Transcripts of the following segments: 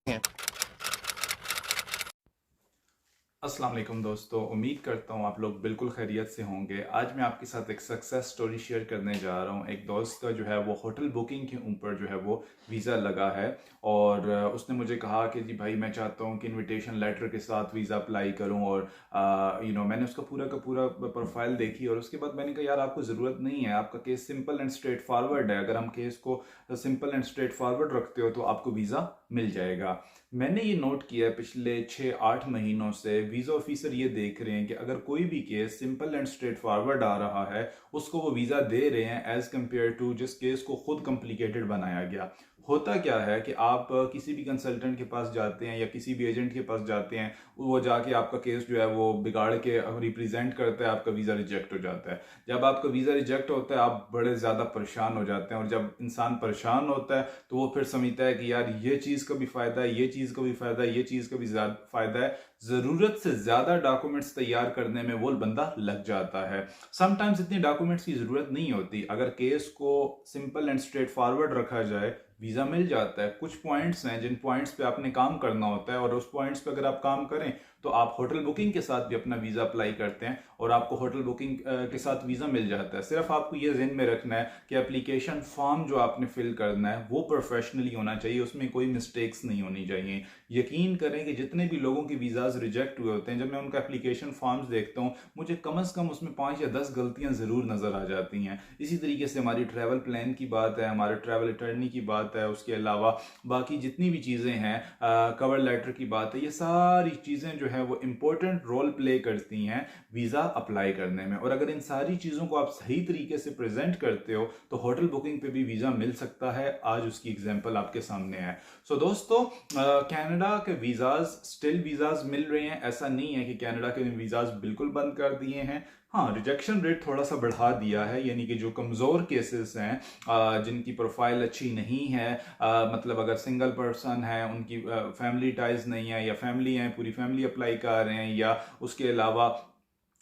हैं। अस्सलाम वालेकुम दोस्तों, उम्मीद करता हूँ आप लोग बिल्कुल खैरियत से होंगे। आज मैं आपके साथ एक सक्सेस स्टोरी शेयर करने जा रहा हूँ। एक दोस्त का जो है वो होटल बुकिंग के ऊपर जो है वो वीज़ा लगा है और उसने मुझे कहा कि जी भाई मैं चाहता हूँ कि इनविटेशन लेटर के साथ वीज़ा अप्लाई करूँ और मैंने उसका पूरा का पूरा प्रोफाइल देखी और उसके बाद मैंने कहा यार आपको ज़रूरत नहीं है, आपका case simple and straight forward है। अगर हम केस को सिंपल एंड स्ट्रेट फॉरवर्ड रखते हो तो आपको वीज़ा मिल जाएगा। मैंने ये नोट किया है पिछले 6-8 महीनों से वीज़ा ऑफिसर ये देख रहे हैं कि अगर कोई भी case simple and straightforward आ रहा है उसको वो वीज़ा दे रहे हैं एज कम्पेयर टू जिस केस को खुद कॉम्प्लिकेटेड बनाया गया। होता क्या है कि आप किसी भी कंसल्टेंट के पास जाते हैं या किसी भी एजेंट के पास जाते हैं, वो जाके आपका केस जो है वो बिगाड़ के रिप्रेजेंट करता है, आपका वीज़ा रिजेक्ट हो जाता है। जब आपका वीज़ा रिजेक्ट होता है आप बड़े ज़्यादा परेशान हो जाते हैं और जब इंसान परेशान होता है तो वो फिर समझता है कि यार ये चीज़ का भी फ़ायदा है, ये चीज़ का भी फ़ायदा है, ये चीज़ का भी फ़ायदा है। ज़रूरत से ज़्यादा डॉक्यूमेंट्स तैयार करने में वो बंदा लग जाता है। समटाइम्स इतनी डॉक्यूमेंट्स की ज़रूरत नहीं होती। अगर केस को सिंपल एंड स्ट्रेट फॉरवर्ड रखा जाए वीज़ा मिल जाता है। कुछ पॉइंट्स हैं जिन पॉइंट्स पे आपने काम करना होता है और उस पॉइंट्स पे अगर आप काम करें तो आप होटल बुकिंग के साथ भी अपना वीज़ा अप्लाई करते हैं और आपको होटल बुकिंग के साथ वीज़ा मिल जाता है। सिर्फ आपको ये ज़हन में रखना है कि एप्लीकेशन फॉर्म जो आपने फिल करना है वो प्रोफेशनली होना चाहिए, उसमें कोई मिस्टेक्स नहीं होनी चाहिए। यकीन करें कि जितने भी लोगों के वीज़ाज रिजेक्ट हुए होते हैं, जब मैं उनका एप्लीकेशन फॉर्म्स देखता हूँ मुझे कम से कम उसमें 5 या 10 गलतियाँ ज़रूर नज़र आ जाती हैं। इसी तरीके से हमारी ट्रैवल प्लान की बात है, हमारे ट्रैवल अटर्नी की बात है, उसके अलावा बाकी जितनी भी चीज़ें हैं, कवर लेटर की बात है, ये सारी चीज़ें जो है वो इम्पोर्टेंट रोल प्ले करती हैं वीज़ा अप्लाई करने में। और अगर इन सारी चीज़ों को आप सही तरीके से प्रेजेंट करते हो तो होटल बुकिंग पे भी वीज़ा मिल सकता है। आज उसकी एग्जांपल आपके सामने है। सो दोस्तों, कनाडा के वीज़ाज स्टिल वीज़ाज मिल रहे हैं। ऐसा नहीं है कि कनाडा के वीज़ाज बिल्कुल बंद कर दिए हैं। हाँ, रिजेक्शन रेट थोड़ा सा बढ़ा दिया है, यानी कि जो कमज़ोर केसेस हैं, जिनकी प्रोफाइल अच्छी नहीं है, मतलब अगर सिंगल पर्सन है, उनकी फैमिली टाइज नहीं है या फैमिली है पूरी फैमिली अप्लाई कर रहे हैं, या उसके अलावा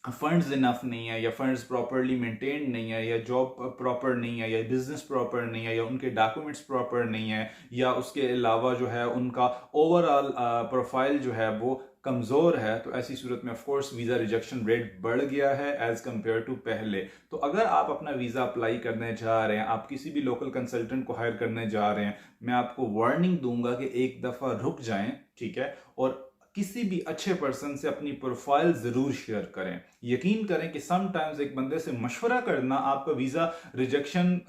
फंड्स इनफ नहीं है या फंड्स प्रॉपरली मेंटेन नहीं है या जॉब प्रॉपर नहीं है या बिजनेस प्रॉपर नहीं है या उनके डॉक्यूमेंट्स प्रॉपर नहीं है या उसके अलावा जो है उनका ओवरऑल प्रोफाइल जो है वो कमज़ोर है, तो ऐसी सूरत में of course visa rejection rate बढ़ गया है एज कम्पेयर टू पहले। तो अगर आप अपना वीज़ा अप्लाई करने जा रहे हैं, आप किसी भी लोकल कंसल्टेंट को हायर करने जा रहे हैं, मैं आपको वार्निंग दूंगा कि एक दफ़ा रुक जाएं, ठीक है, और किसी भी अच्छे पर्सन से अपनी प्रोफाइल जरूर शेयर करें। यकीन करें कि समटाइम्स एक बंदे से मशवरा करना आपका वीज़ा रिजेक्शन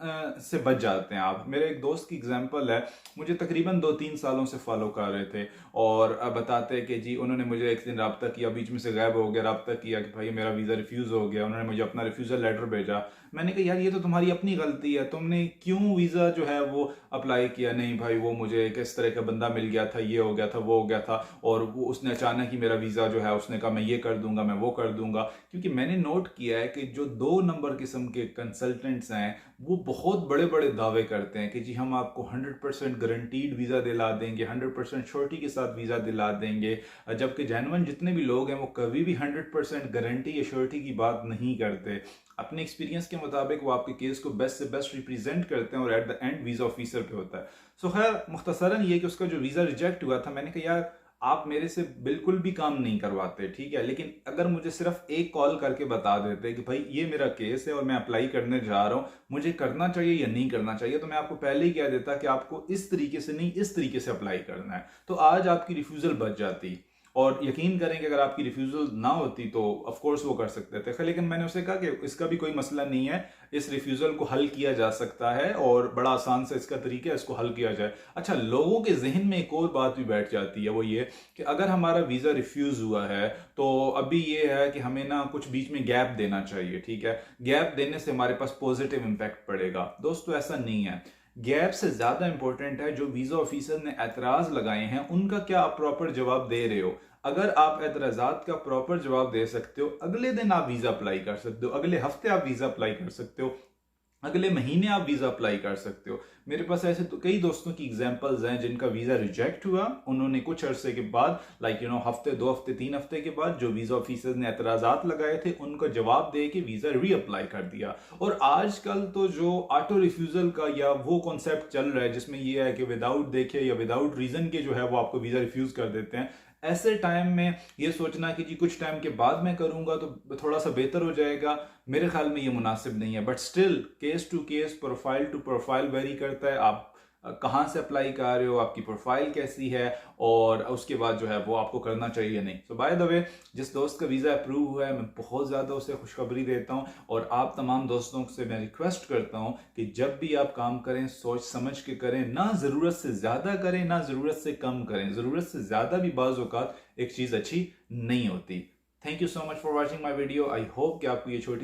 से बच जाते हैं आप। मेरे एक दोस्त की एग्जांपल है, मुझे तकरीबन 2-3 सालों से फॉलो कर रहे थे और अब बताते हैं कि जी उन्होंने मुझे एक दिन रब्ता किया, बीच में से गायब हो गया, रब्ता किया कि भाई मेरा वीज़ा रिफ्यूज़ हो गया। उन्होंने मुझे अपना रिफ्यूज़ल लेटर भेजा। मैंने कहा यार ये तो तुम्हारी अपनी गलती है, तुमने क्यों वीज़ा जो है वो अप्लाई किया? नहीं भाई वो मुझे किस तरह का बंदा मिल गया था, ये हो गया था, वो हो गया था, और वो उसने अचानक ही मेरा वीज़ा जो है उसने कहा मैं ये कर दूंगा, मैं वो कर दूंगा। क्योंकि मैंने नोट किया है कि जो 2 नंबर किस्म के कंसल्टेंट्स हैं वो बहुत बड़े बड़े दावे करते हैं कि जी हम आपको 100% गारंटीड वीज़ा दिला देंगे, 100% श्योरिटी के साथ वीज़ा दिला देंगे। जबकि जेन्युइन जितने भी लोग हैं वो कभी भी 100% गारंटी या श्योरिटी की बात नहीं करते। अपने एक्सपीरियंस के मुताबिक वो आपके केस को बेस्ट से बेस्ट रिप्रेजेंट करते हैं और at the end visa officer पे होता है। सो खैर मुख्तसरन ये कि उसका जो वीज़ा रिजेक्ट हुआ था, मैंने कहा यार आप मेरे से बिल्कुल भी काम नहीं करवाते, ठीक है, लेकिन अगर मुझे सिर्फ एक कॉल करके बता देते कि भाई ये मेरा केस है और मैं अप्लाई करने जा रहा हूँ, मुझे करना चाहिए या नहीं करना चाहिए, तो मैं आपको पहले ही कह देता कि आपको इस तरीके से नहीं इस तरीके से अप्लाई करना है, तो आज आपकी रिफ्यूज़ल बच जाती। और यकीन करें कि अगर आपकी रिफ्यूज़ल ना होती तो ऑफ कोर्स वो कर सकते थे। लेकिन मैंने उसे कहा कि इसका भी कोई मसला नहीं है, इस रिफ्यूज़ल को हल किया जा सकता है और बड़ा आसान से इसका तरीका है, इसको हल किया जाए। अच्छा, लोगों के जहन में एक और बात भी बैठ जाती है, वो ये कि अगर हमारा वीज़ा रिफ्यूज़ हुआ है तो अभी ये है कि हमें ना कुछ बीच में गैप देना चाहिए, ठीक है, गैप देने से हमारे पास पॉजिटिव इम्पैक्ट पड़ेगा। दोस्तों ऐसा नहीं है। गैप से ज़्यादा इंपॉर्टेंट है जो वीज़ा ऑफिसर ने एतराज़ लगाए हैं उनका क्या आप प्रॉपर जवाब दे रहे हो। अगर आप एतराज़ात का प्रॉपर जवाब दे सकते हो, अगले दिन आप वीज़ा अप्लाई कर सकते हो, अगले हफ्ते आप वीज़ा अप्लाई कर सकते हो, अगले महीने आप वीज़ा अप्लाई कर सकते हो। मेरे पास ऐसे तो कई दोस्तों की एग्जांपल्स हैं जिनका वीज़ा रिजेक्ट हुआ, उन्होंने कुछ अरसे के बाद हफ्ते 2 हफ्ते 3 हफ्ते के बाद जो वीज़ा ऑफिसर्स ने एतराज़ात लगाए थे उनको जवाब दे के वीज़ा रीअप्लाई कर दिया। और आजकल तो जो ऑटो रिफ्यूज़ल का या वो कॉन्सेप्ट चल रहा है जिसमें ये है कि विदाउट देखे या विदाउट रीज़न के जो है वो आपको वीज़ा रिफ्यूज़ कर देते हैं, ऐसे टाइम में ये सोचना कि जी कुछ टाइम के बाद मैं करूंगा तो थोड़ा सा बेहतर हो जाएगा, मेरे ख्याल में ये मुनासिब नहीं है। But still case to case, profile to profile vary करता है। आप कहाँ से अप्लाई कर रहे हो, आपकी प्रोफाइल कैसी है, और उसके बाद जो है वो आपको करना चाहिए नहीं। सो बाय द वे, जिस दोस्त का वीज़ा अप्रूव हुआ है मैं बहुत ज़्यादा उसे खुशखबरी देता हूँ, और आप तमाम दोस्तों से मैं रिक्वेस्ट करता हूँ कि जब भी आप काम करें सोच समझ के करें, ना ज़रूरत से ज़्यादा करें ना ज़रूरत से कम करें। ज़रूरत से ज़्यादा भी बाज़ औक़ात एक चीज़ अच्छी नहीं होती। Thank you so much for watching my video. I hope कि आपको ये छोटी